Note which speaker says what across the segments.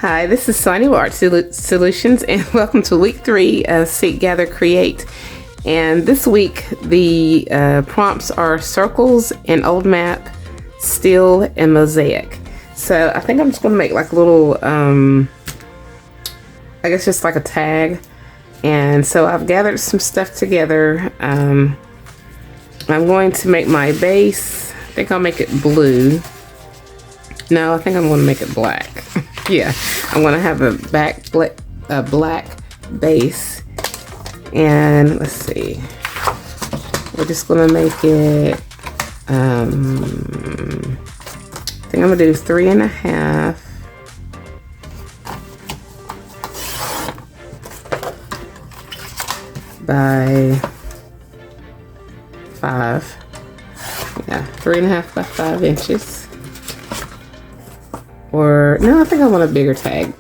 Speaker 1: Hi, this is Sonia with Art Solutions, and welcome to week 3 of Seek, Gather, Create. And this week, the prompts are circles and old map, still, and mosaic. So I think I'm just going to make like a little, I guess just like a tag. And so I've gathered some stuff together. I'm going to make my base. I think I'll make it blue. No, I think I'm going to make it black. Yeah, I'm going to have a black base. And let's see. We're just going to make it, I think I'm going to do 3.5. By 5. Yeah, 3.5 by 5 inches. Or no, I think I want a bigger tag.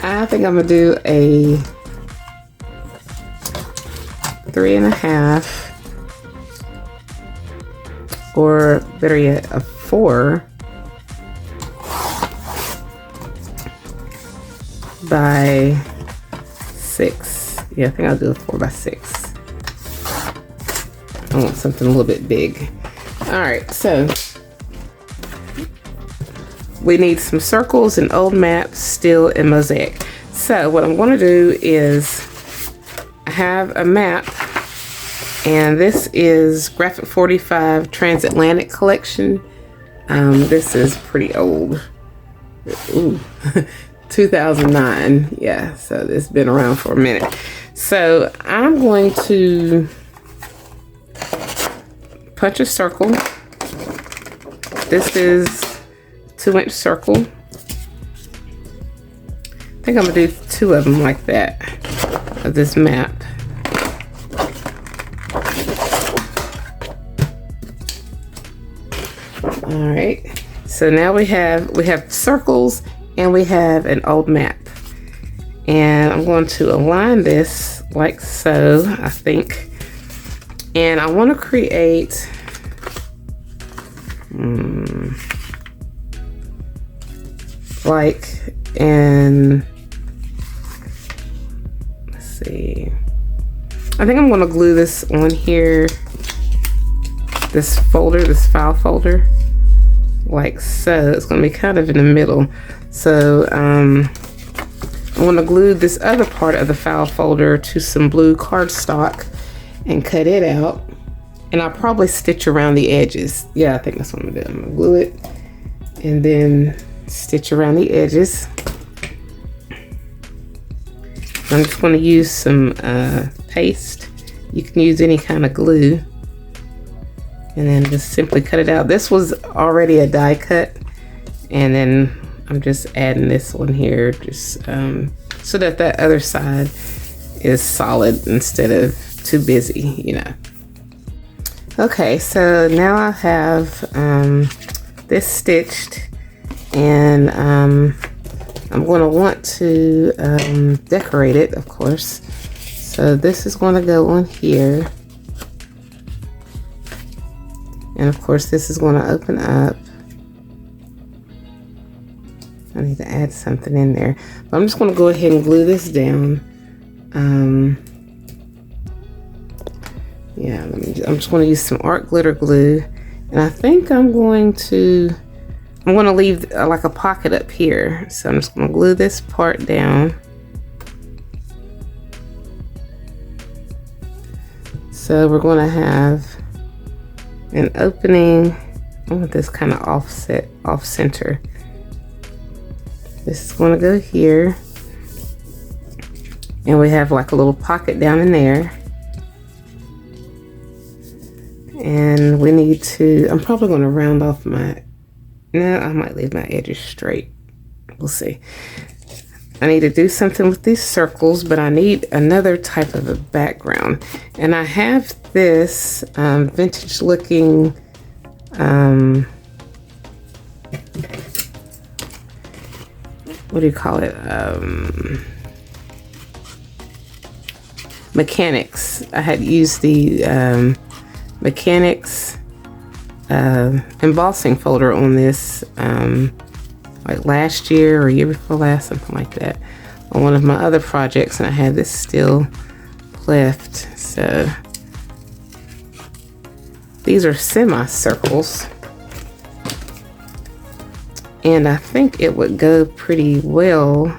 Speaker 1: I think I'm gonna do a 3.5, or better yet, a 4 by 6. Yeah, I think I'll do a 4 by 6. I want something a little bit big. All right, so we need some circles, and old maps, still, and mosaic. So what I'm going to do is I have a map, and this is Graphic 45 Transatlantic Collection. This is pretty old. Ooh. 2009. Yeah, so it's been around for a minute. So I'm going to punch a circle. This is 2-inch circle. I think I'm gonna do 2 of them like that, of this map. All right, so now we have circles and we have an old map, and I'm going to align this like so, I think, and I want to create like, and let's see, I think I'm going to glue this on here, this folder, this file folder, like so. It's going to be kind of in the middle. So I'm going to glue this other part of the file folder to some blue cardstock and cut it out, and I'll probably stitch around the edges. Yeah, I think that's what I'm going to do. I'm going to glue it and then stitch around the edges. I'm just going to use some paste. You can use any kind of glue, and then just simply cut it out. This was already a die cut, and then I'm just adding this one here, just so that that other side is solid instead of too busy, you know. Okay, so now I have this stitched, and I'm going to want to decorate it, of course. So this is going to go on here, and of course this is going to open up. I need to add something in there, but I'm just going to go ahead and glue this down. Yeah, I'm just going to use some art glitter glue, and I think I'm going to leave like a pocket up here. So I'm just going to glue this part down. So we're going to have an opening. I want this kind of offset, off center. This is going to go here, and we have like a little pocket down in there. And we need to, I'm probably going to round off my, no, I might leave my edges straight. We'll see. I need to do something with these circles, but I need another type of a background. And I have this vintage looking what do you call it? Mechanics. I had used the Mechanics embossing folder on this like last year or year before last, something like that, on one of my other projects, and I had this still left. So these are semicircles, and I think it would go pretty well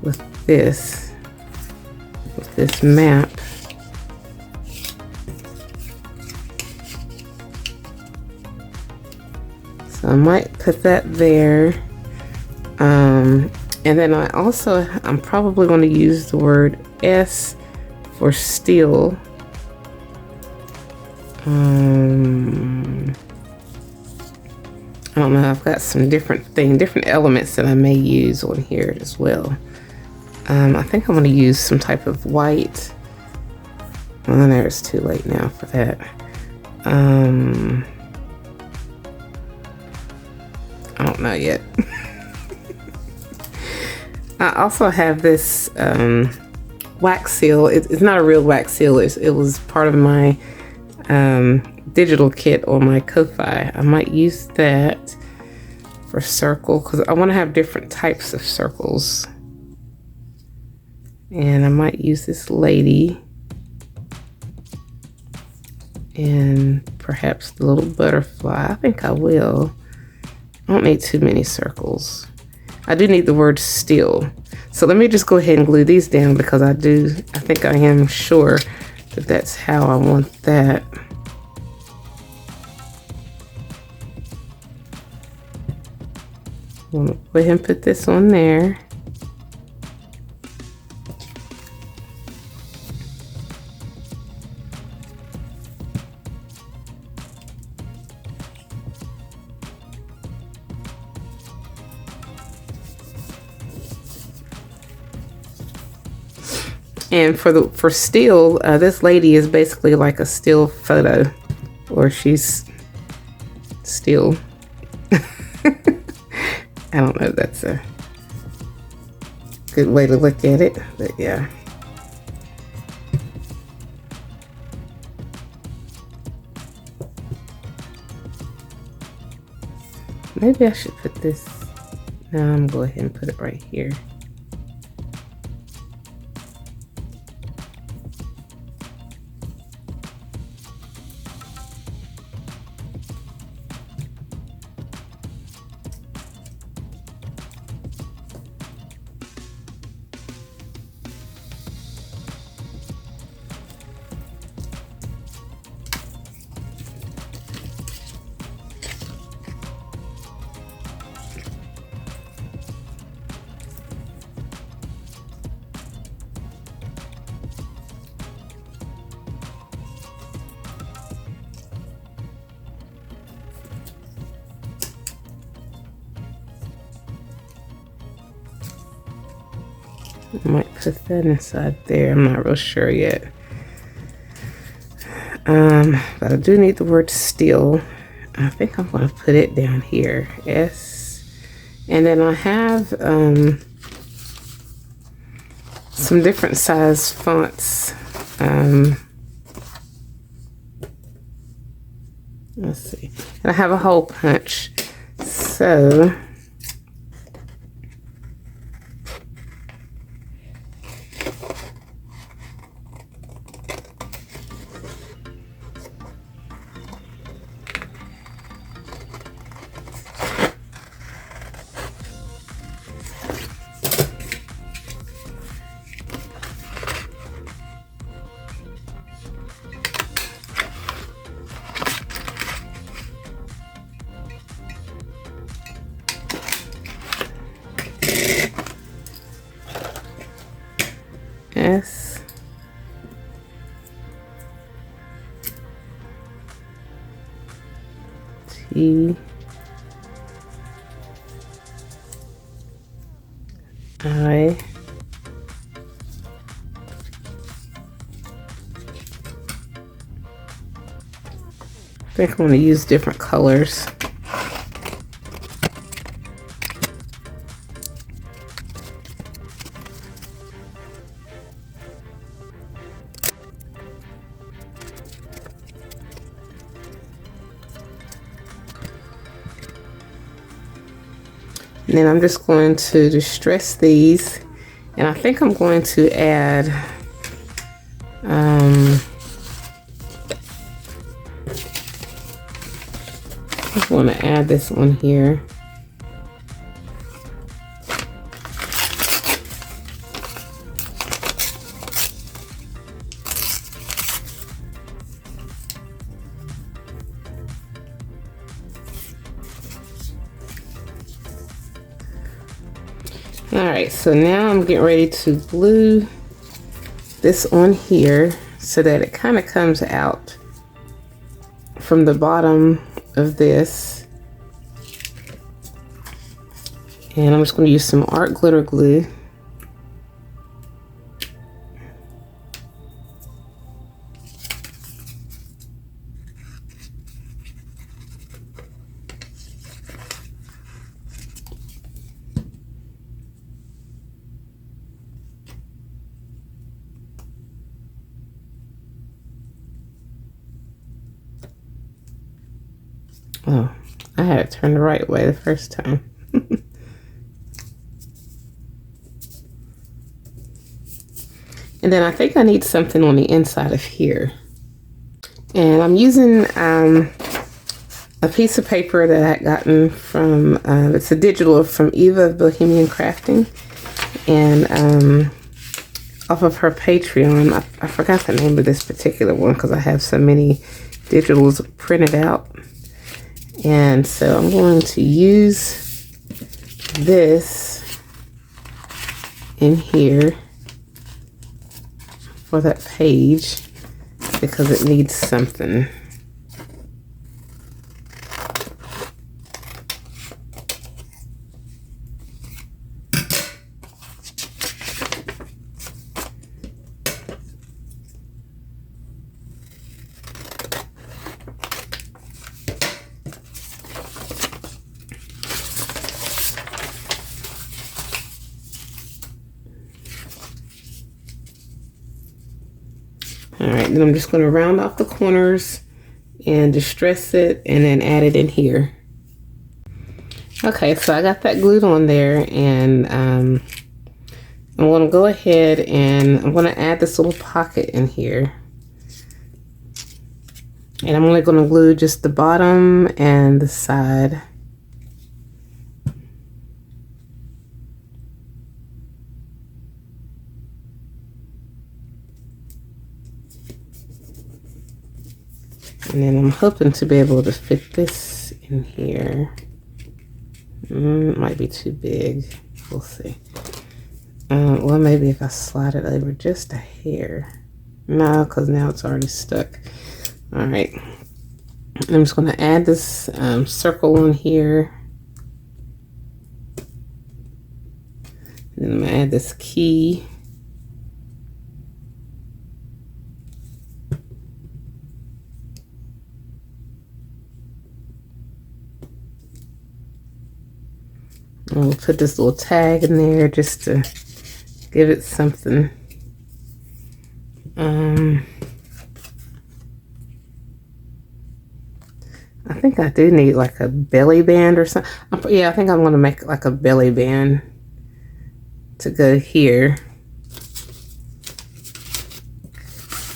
Speaker 1: with this map. So I might put that there. And then I'm probably going to use the word S for still. I don't know, I've got some different elements that I may use on here as well. I think I'm going to use some type of white. Well, there, it's too late now for that. I don't know yet. I also have this wax seal. It's not a real wax seal. It was part of my digital kit on my Ko-Fi. I might use that for circle because I want to have different types of circles. And I might use this lady and perhaps the little butterfly. I think I will. I don't need too many circles. I do need the word still. So let me just go ahead and glue these down because I think I am sure that that's how I want that. I'm gonna go ahead and put this on there. And for still, this lady is basically like a still photo, or she's still. I don't know if that's a good way to look at it, but yeah. Maybe I should put this. No, I'm going to go ahead and put it right here. I might put that inside there. I'm not real sure yet. But I do need the word still. I think I'm going to put it down here. S. And then I have some different size fonts. Let's see. And I have a hole punch. So S. T. I. I think I'm going to use different colors. And then I'm just going to distress these, and I think I'm going to add I just want to add this one here. Alright, so now I'm getting ready to glue this on here so that it kind of comes out from the bottom of this. And I'm just going to use some art glitter glue. Oh, I had it turned the right way the first time. And then I think I need something on the inside of here. And I'm using a piece of paper that I had gotten from, it's a digital from Eva of Bohemian Crafting. And off of her Patreon, I forgot the name of this particular one because I have so many digitals printed out. And so I'm going to use this in here for that page because it needs something. Alright, then I'm just going to round off the corners and distress it and then add it in here. Okay, so I got that glued on there, and I'm going to go ahead and I'm going to add this little pocket in here. And I'm only going to glue just the bottom and the side. And then I'm hoping to be able to fit this in here. It might be too big. We'll see. Well, maybe if I slide it over just a hair. No, because now it's already stuck. All right. I'm just going to add this circle on here. And then I'm going to add this key. And we'll put this little tag in there just to give it something. I think I do need like a belly band or something. Yeah, I think I'm going to make like a belly band to go here.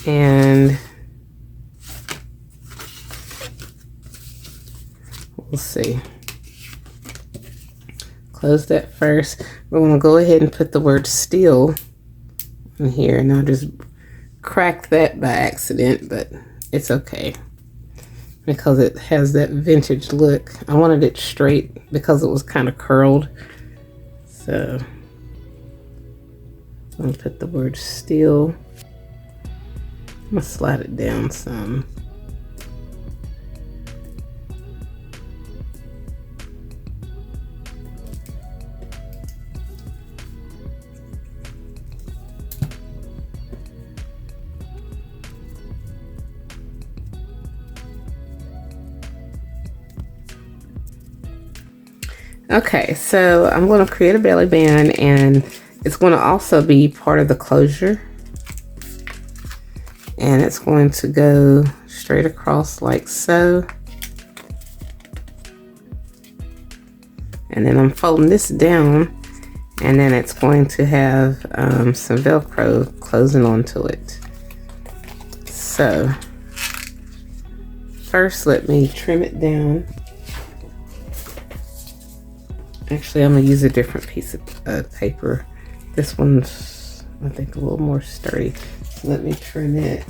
Speaker 1: And we'll see. Close that first. We're going to go ahead and put the word still in here, and I'll just crack that by accident, but it's okay because it has that vintage look. I wanted it straight because it was kind of curled. So I'm going to put the word still. I'm going to slide it down some. Okay, so I'm going to create a belly band, and it's going to also be part of the closure. And it's going to go straight across like so. And then I'm folding this down, and then it's going to have some Velcro closing onto it. So first, let me trim it down. Actually, I'm gonna use a different piece of paper. This one's, I think, a little more sturdy. So let me trim it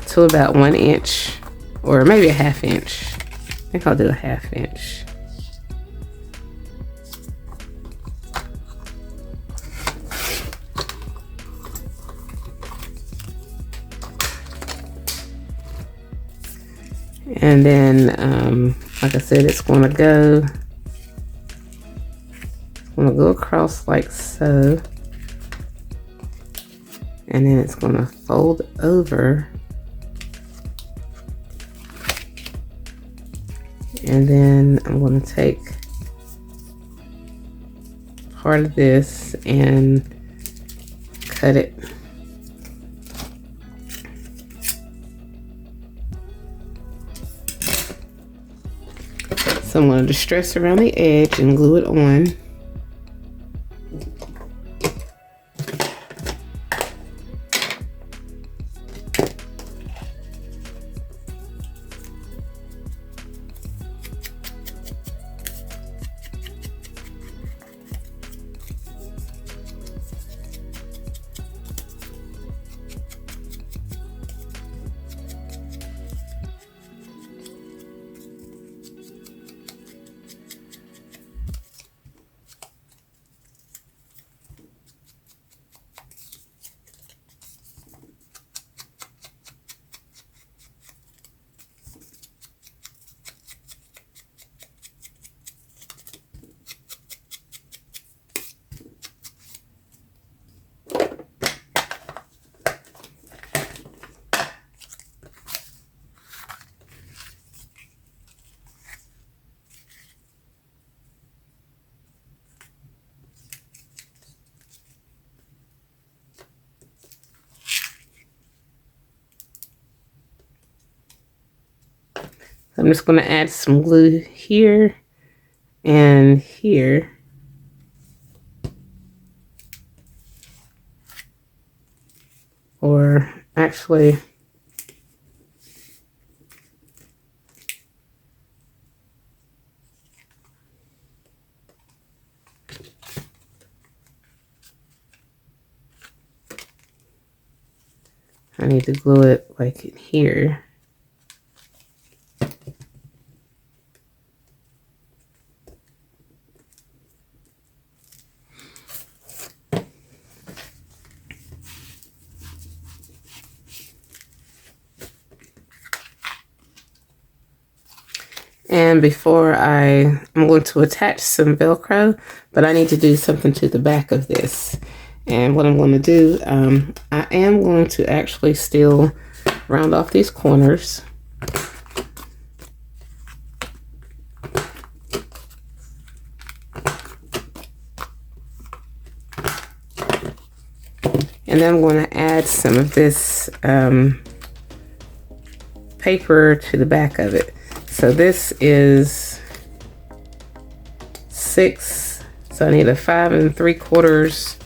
Speaker 1: to about 1 inch, or maybe a 1/2 inch. I think I'll do a 1/2 inch. And then, like I said, it's going to go across like so, and then it's going to fold over, and then I'm going to take part of this and cut it. So I'm going to distress around the edge and glue it on. I'm just going to add some glue here and here. Or actually, I need to glue it like in here. And before I'm going to attach some Velcro, but I need to do something to the back of this. And what I'm going to do, I am going to actually still round off these corners. And then I'm going to add some of this paper to the back of it. So this is 6, so I need a 5 3/4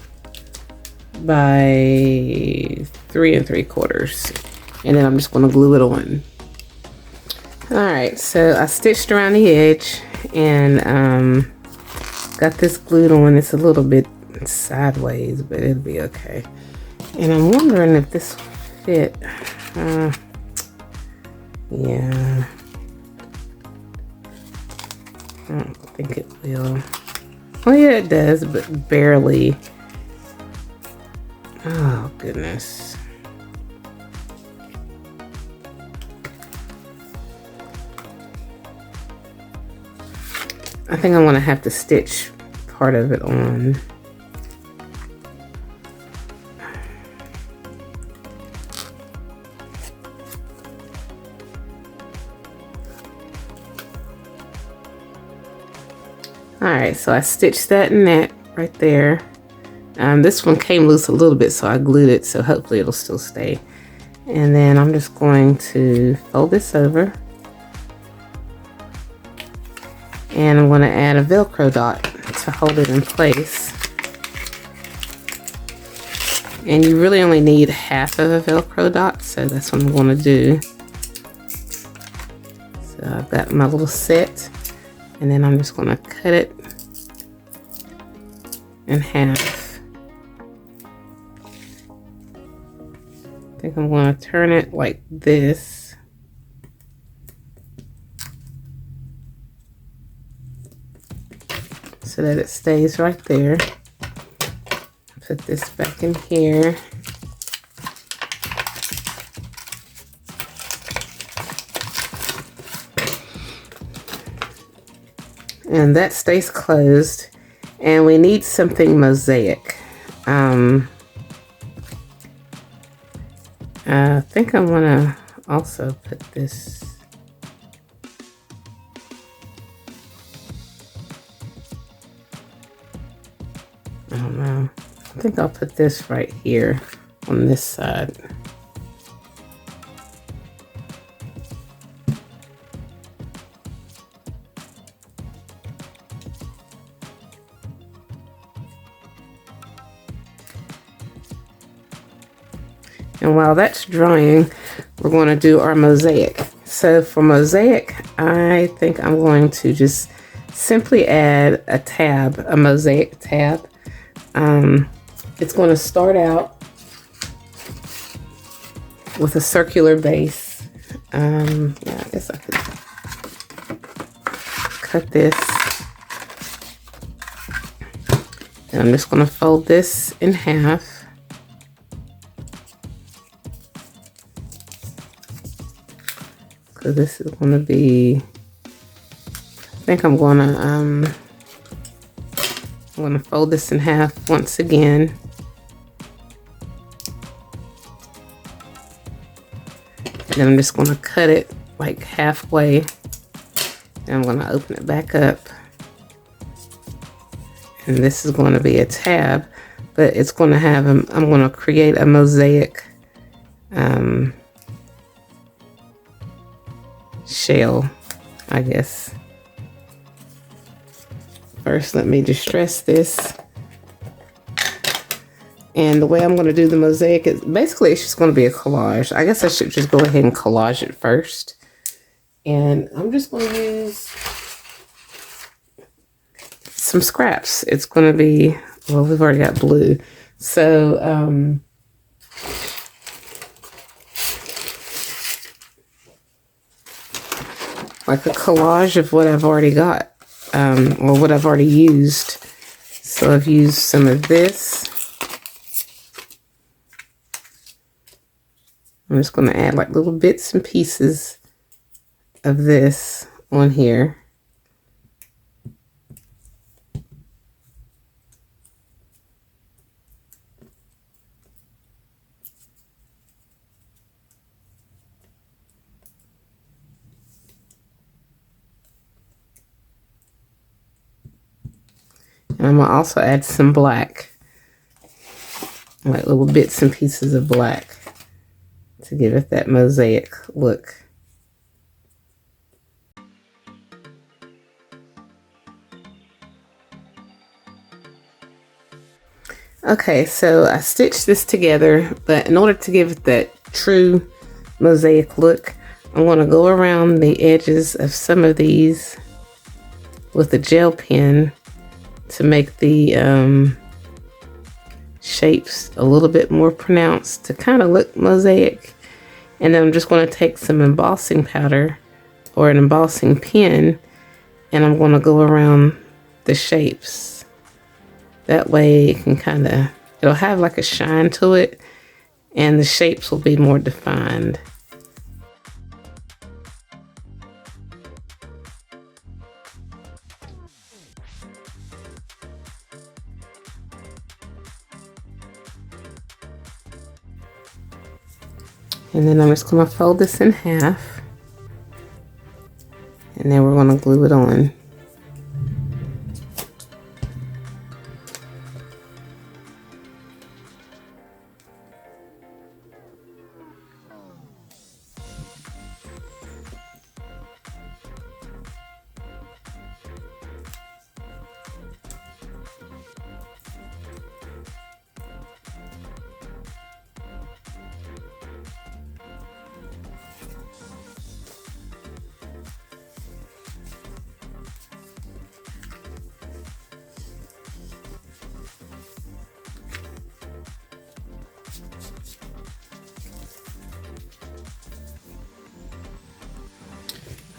Speaker 1: by 3 3/4, and then I'm just going to glue it on. All right, so I stitched around the edge and got this glued on. It's a little bit sideways, but it'll be okay. And I'm wondering if this fit. Yeah. I don't think it will. Well, yeah, it does, but barely. Oh, goodness. I think I'm going to have to stitch part of it on. Alright, so I stitched that and that right there. This one came loose a little bit, so I glued it, so hopefully it'll still stay. And then I'm just going to fold this over. And I'm going to add a Velcro dot to hold it in place. And you really only need half of a Velcro dot, so that's what I'm going to do. So I've got my little set, and then I'm just going to cut it in half. I think I'm going to turn it like this. So that it stays right there. Put this back in here. And that stays closed. And we need something mosaic. I think I'm gonna also put this. I don't know. I think I'll put this right here on this side. And while that's drying, we're going to do our mosaic. So for mosaic, I think I'm going to just simply add a tab, a mosaic tab. It's going to start out with a circular base. Yeah, I guess I could cut this. And I'm just going to fold this in half. So this is going to be, I think I'm going to fold this in half once again. And then I'm just going to cut it like halfway. And I'm going to open it back up. And this is going to be a tab, but it's going to have, I'm going to create a mosaic shell, I guess. First, let me distress this. And the way I'm going to do the mosaic is basically it's just going to be a collage. I guess I should just go ahead and collage it first. And I'm just going to use some scraps. It's going to be, well, we've already got blue. So, like a collage of what I've already got, or what I've already used. So I've used some of this. I'm just going to add like little bits and pieces of this on here. And I'm going to also add some black, like little bits and pieces of black to give it that mosaic look. Okay, so I stitched this together, but in order to give it that true mosaic look, I'm going to go around the edges of some of these with a gel pen to make the shapes a little bit more pronounced to kind of look mosaic. And then I'm just going to take some embossing powder or an embossing pen, and I'm going to go around the shapes. That way it can kind of, it'll have like a shine to it, and the shapes will be more defined. And then I'm just going to fold this in half, and then we're going to glue it on.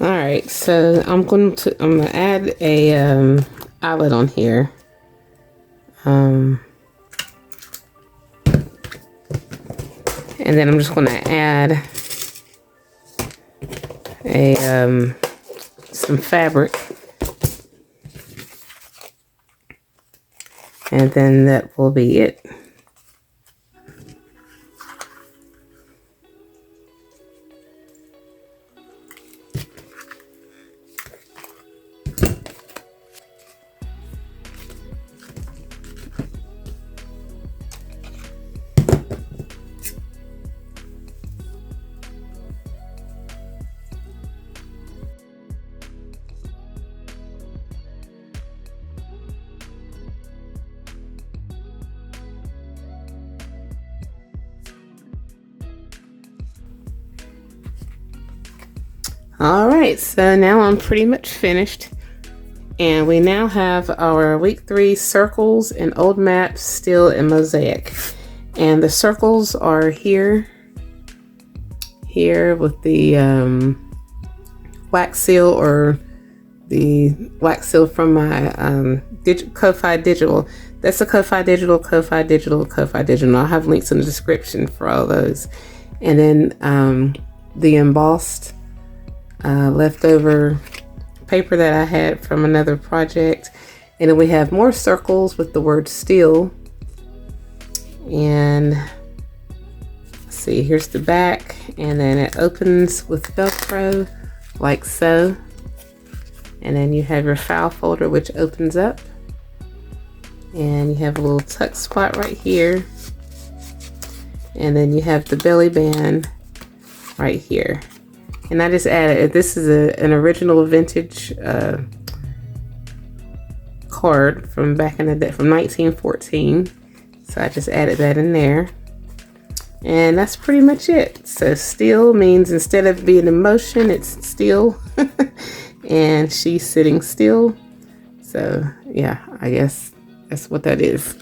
Speaker 1: All right, so I'm gonna add a eyelet on here. And then I'm just gonna add a some fabric, and then that will be it. All right, so now I'm pretty much finished, and we now have our week 3 circles and old maps still in Mosaic. And the circles are here with the wax seal, or the wax seal from my Ko-Fi Digital. That's the Ko-Fi Digital, Ko-Fi Digital, Ko-Fi Digital. I'll have links in the description for all those. And then the embossed leftover paper that I had from another project. And then we have more circles with the word still. And let's see, here's the back, and then it opens with Velcro like so. And then you have your file folder, which opens up, and you have a little tuck spot right here. And then you have the belly band right here. And I just added, this is an original vintage card from back in the day, from 1914. So I just added that in there. And that's pretty much it. So still means instead of being in motion, it's still. And she's sitting still. So yeah, I guess that's what that is.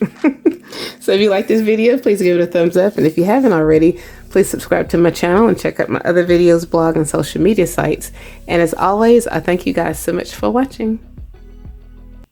Speaker 1: So if you like this video, please give it a thumbs up. And if you haven't already, please subscribe to my channel and check out my other videos, blog, and social media sites. And as always, I thank you guys so much for watching.